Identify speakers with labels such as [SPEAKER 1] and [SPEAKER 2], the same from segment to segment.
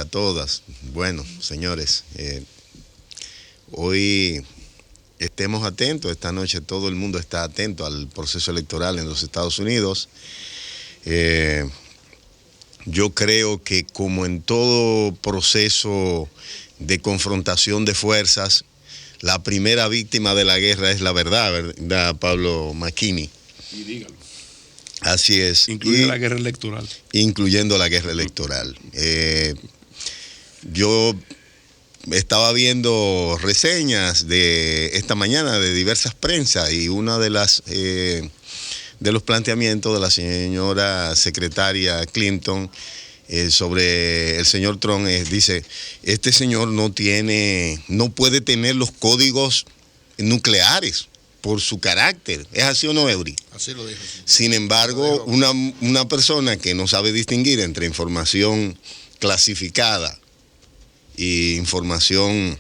[SPEAKER 1] a todas. Bueno, señores, hoy estemos atentos. Esta noche todo el mundo está atento al proceso electoral en los Estados Unidos. Yo creo que como en todo proceso de confrontación de fuerzas, la primera víctima de la guerra es la verdad, ¿verdad, Pablo McKinney?
[SPEAKER 2] Y dígalo.
[SPEAKER 1] Así es.
[SPEAKER 2] Incluye la guerra electoral.
[SPEAKER 1] Incluyendo la guerra electoral. Yo estaba viendo reseñas de esta mañana de diversas prensas y una de las de los planteamientos de la señora secretaria Clinton sobre el señor Trump dice, este señor no puede tener los códigos nucleares por su carácter. ¿Es así o no, Eury?
[SPEAKER 3] Así lo dijo.
[SPEAKER 1] Sin embargo, una persona que no sabe distinguir entre información clasificada e información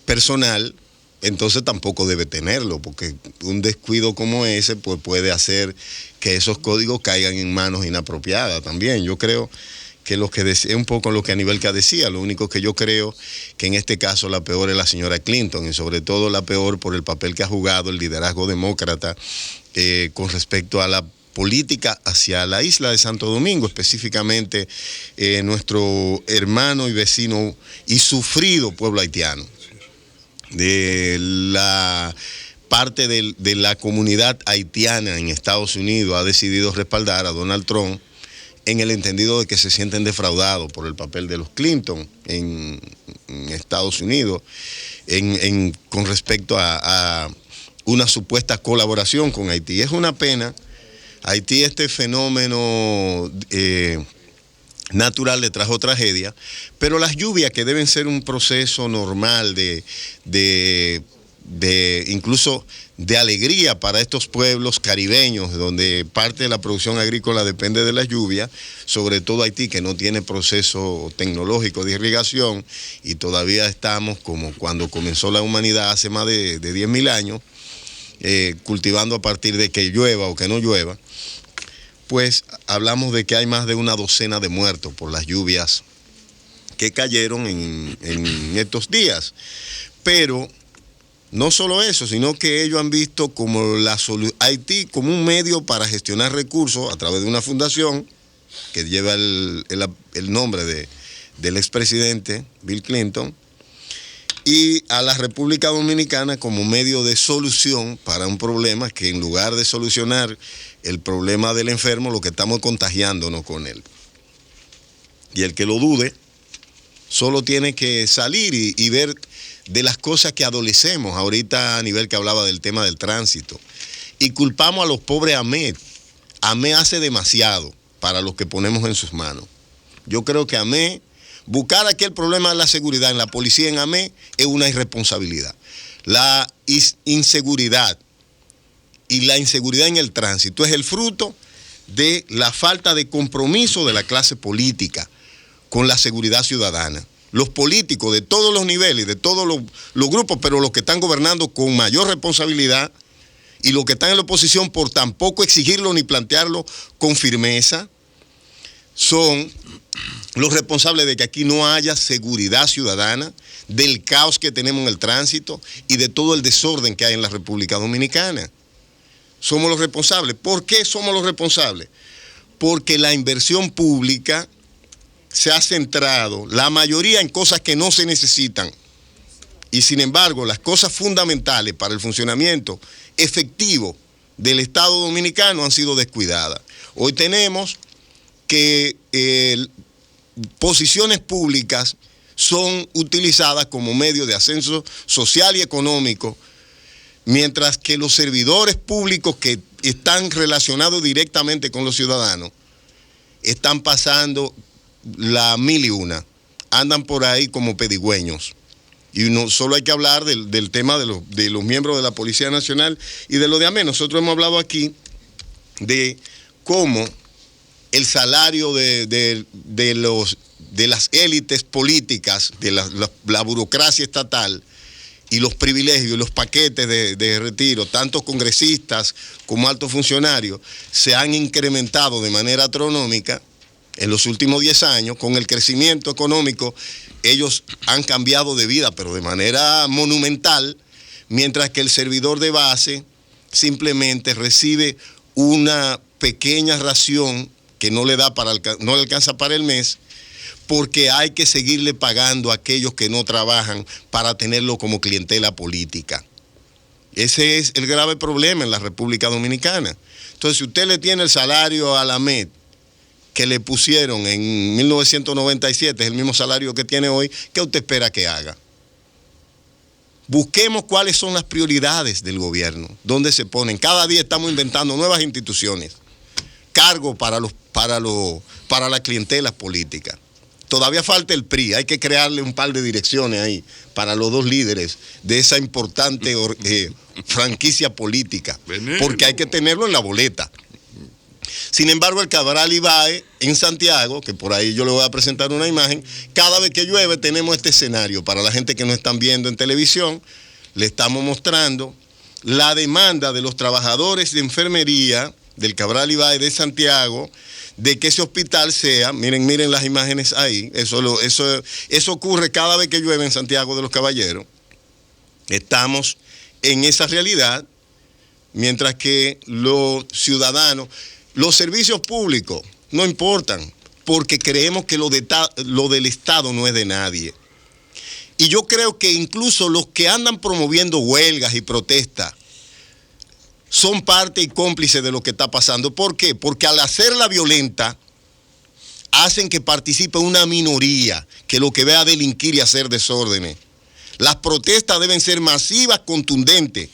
[SPEAKER 1] personal, entonces tampoco debe tenerlo, porque un descuido como ese pues puede hacer que esos códigos caigan en manos inapropiadas también. Yo creo que es un poco lo que Aníbalca decía, lo único que yo creo que en este caso la peor es la señora Clinton, y sobre todo la peor por el papel que ha jugado el liderazgo demócrata con respecto a la política hacia la isla de Santo Domingo, específicamente nuestro hermano y vecino y sufrido pueblo haitiano. De la parte de la comunidad haitiana en Estados Unidos ha decidido respaldar a Donald Trump en el entendido de que se sienten defraudados por el papel de los Clinton en Estados Unidos con respecto a una supuesta colaboración con Haití. Es una pena. Haití, este fenómeno natural le trajo tragedia, pero las lluvias, que deben ser un proceso normal incluso de alegría para estos pueblos caribeños, donde parte de la producción agrícola depende de la lluvia, sobre todo Haití, que no tiene proceso tecnológico de irrigación, y todavía estamos como cuando comenzó la humanidad hace más de 10.000 años, cultivando a partir de que llueva o que no llueva. Pues hablamos de que hay más de una docena de muertos por las lluvias que cayeron en estos días. Pero no solo eso, sino que ellos han visto como Haití como un medio para gestionar recursos a través de una fundación que lleva el nombre del expresidente Bill Clinton, y a la República Dominicana como medio de solución para un problema que, en lugar de solucionar el problema del enfermo, lo que estamos contagiándonos con él. Y el que lo dude solo tiene que salir y ver de las cosas que adolecemos. Ahorita, a nivel que hablaba del tema del tránsito, y culpamos a los pobres AME. AME hace demasiado para los que ponemos en sus manos. Yo creo que AME, buscar aquí el problema de la seguridad en la policía en AME es una irresponsabilidad. La inseguridad y la inseguridad en el tránsito es el fruto de la falta de compromiso de la clase política con la seguridad ciudadana. Los políticos de todos los niveles, de todos los grupos, pero los que están gobernando con mayor responsabilidad, y los que están en la oposición por tampoco exigirlo ni plantearlo con firmeza, son los responsables de que aquí no haya seguridad ciudadana, del caos que tenemos en el tránsito y de todo el desorden que hay en la República Dominicana. Somos los responsables. ¿Por qué somos los responsables? Porque la inversión pública se ha centrado, la mayoría, en cosas que no se necesitan. Y sin embargo, las cosas fundamentales para el funcionamiento efectivo del Estado Dominicano han sido descuidadas. Hoy tenemos que posiciones públicas son utilizadas como medio de ascenso social y económico, mientras que los servidores públicos que están relacionados directamente con los ciudadanos están pasando la 1001, andan por ahí como pedigüeños. Y no solo hay que hablar del tema de los miembros de la Policía Nacional y de lo de AME. Nosotros hemos hablado aquí de cómo el salario de las élites políticas, de la burocracia estatal, y los privilegios y los paquetes de retiro, tanto congresistas como altos funcionarios, se han incrementado de manera astronómica, En los últimos 10 años, con el crecimiento económico, ellos han cambiado de vida, pero de manera monumental, mientras que el servidor de base simplemente recibe una pequeña ración que no le alcanza para el mes, porque hay que seguirle pagando a aquellos que no trabajan para tenerlo como clientela política. Ese es el grave problema en la República Dominicana. Entonces, si usted le tiene el salario a la MED que le pusieron en 1997, es el mismo salario que tiene hoy, ¿qué usted espera que haga? Busquemos cuáles son las prioridades del gobierno, dónde se ponen. Cada día estamos inventando nuevas instituciones, cargos para las clientelas políticas. Todavía falta el PRI, hay que crearle un par de direcciones ahí para los dos líderes de esa importante franquicia política, porque hay que tenerlo en la boleta. Sin embargo, el Cabral Ibáez en Santiago, que por ahí yo le voy a presentar una imagen, cada vez que llueve tenemos este escenario. Para la gente que nos están viendo en televisión, le estamos mostrando la demanda de los trabajadores de enfermería del Cabral Ibáez de Santiago, de que ese hospital sea, miren las imágenes ahí, eso ocurre cada vez que llueve en Santiago de los Caballeros. Estamos en esa realidad, mientras que los ciudadanos, los servicios públicos no importan, porque creemos que lo del Estado no es de nadie. Y yo creo que incluso los que andan promoviendo huelgas y protestas son parte y cómplices de lo que está pasando. ¿Por qué? Porque al hacerla violenta, hacen que participe una minoría que lo que ve a delinquir y hacer desórdenes. Las protestas deben ser masivas, contundentes,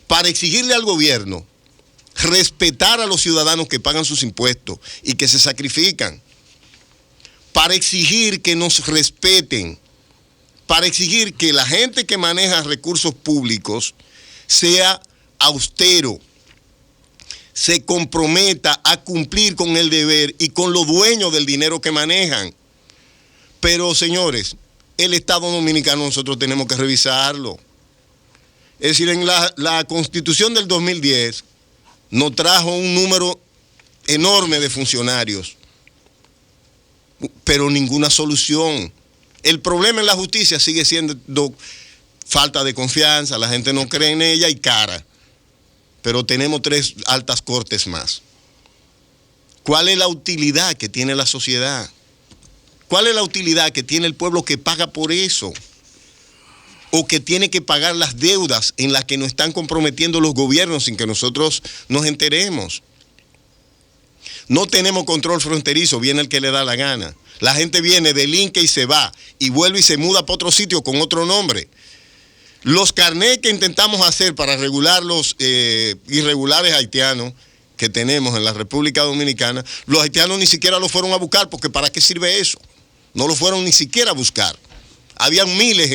[SPEAKER 1] para exigirle al gobierno respetar a los ciudadanos que pagan sus impuestos y que se sacrifican, para exigir que nos respeten, para exigir que la gente que maneja recursos públicos sea austero, se comprometa a cumplir con el deber y con los dueños del dinero que manejan. Pero, señores, el Estado Dominicano nosotros tenemos que revisarlo. Es decir, en la Constitución del 2010 nos trajo un número enorme de funcionarios, pero ninguna solución. El problema en la justicia sigue siendo falta de confianza, la gente no cree en ella y cara. Pero tenemos 3 altas cortes más. ¿Cuál es la utilidad que tiene la sociedad? ¿Cuál es la utilidad que tiene el pueblo que paga por eso? O que tiene que pagar las deudas en las que nos están comprometiendo los gobiernos sin que nosotros nos enteremos. No tenemos control fronterizo, viene el que le da la gana. La gente viene, delinque y se va, y vuelve y se muda para otro sitio con otro nombre. Los carnets que intentamos hacer para regular los irregulares haitianos que tenemos en la República Dominicana, los haitianos ni siquiera los fueron a buscar, porque ¿para qué sirve eso? No lo fueron ni siquiera a buscar. Habían miles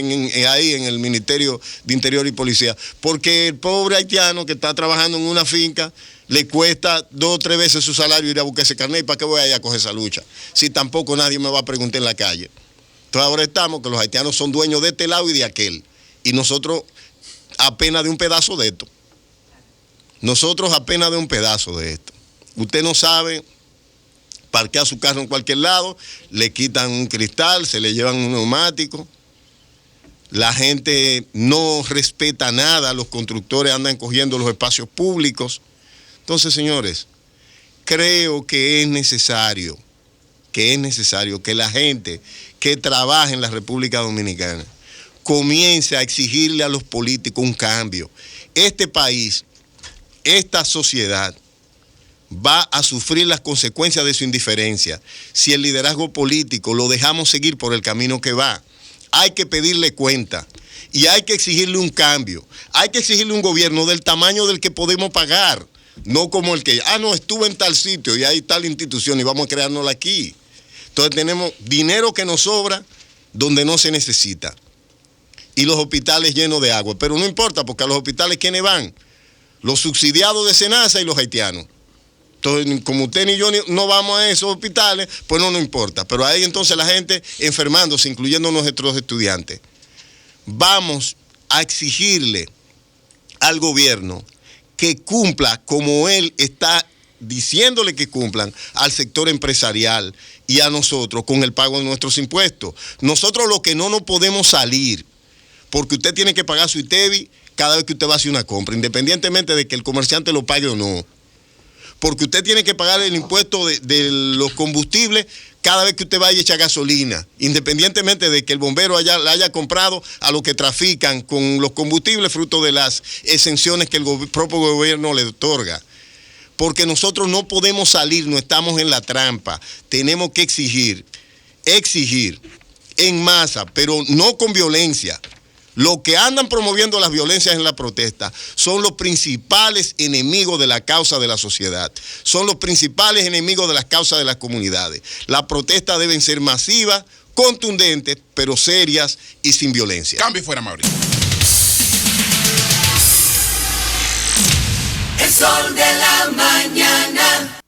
[SPEAKER 1] ahí en el Ministerio de Interior y Policía, porque el pobre haitiano que está trabajando en una finca le cuesta 2 o 3 veces su salario ir a buscar ese carnet. ¿Y para qué voy a ir a coger esa lucha? Si tampoco nadie me va a preguntar en la calle. Entonces ahora estamos que los haitianos son dueños de este lado y de aquel. Y nosotros apenas de un pedazo de esto. Nosotros apenas de un pedazo de esto. Usted no sabe, parquea su carro en cualquier lado, le quitan un cristal, se le llevan un neumático. La gente no respeta nada, los constructores andan cogiendo los espacios públicos. Entonces, señores, creo que es necesario que la gente que trabaja en la República Dominicana comience a exigirle a los políticos un cambio. Este país, esta sociedad, va a sufrir las consecuencias de su indiferencia si el liderazgo político lo dejamos seguir por el camino que va. Hay que pedirle cuenta y hay que exigirle un cambio. Hay que exigirle un gobierno del tamaño del que podemos pagar, no como el que, no, estuve en tal sitio y hay tal institución y vamos a creárnosla aquí. Entonces tenemos dinero que nos sobra donde no se necesita. Y los hospitales llenos de agua. Pero no importa, porque a los hospitales, ¿quiénes van? Los subsidiados de SENASA y los haitianos. Entonces, como usted ni yo no vamos a esos hospitales, pues no importa. Pero ahí entonces la gente enfermándose, incluyendo nuestros estudiantes. Vamos a exigirle al gobierno que cumpla como él está diciéndole que cumplan al sector empresarial y a nosotros con el pago de nuestros impuestos. Nosotros lo que no podemos salir, porque usted tiene que pagar su ITEVI cada vez que usted va a hacer una compra, independientemente de que el comerciante lo pague o no. Porque usted tiene que pagar el impuesto de los combustibles cada vez que usted vaya a echar gasolina, independientemente de que el bombero la haya comprado a los que trafican con los combustibles fruto de las exenciones que el propio gobierno le otorga. Porque nosotros no podemos salir, no estamos en la trampa. Tenemos que exigir en masa, pero no con violencia. Los que andan promoviendo las violencias en la protesta son los principales enemigos de la causa de la sociedad, son los principales enemigos de las causas de las comunidades. Las protestas deben ser masivas, contundentes, pero serias y sin violencia.
[SPEAKER 3] Cambio y fuera, Mauricio.
[SPEAKER 4] El sol de la mañana.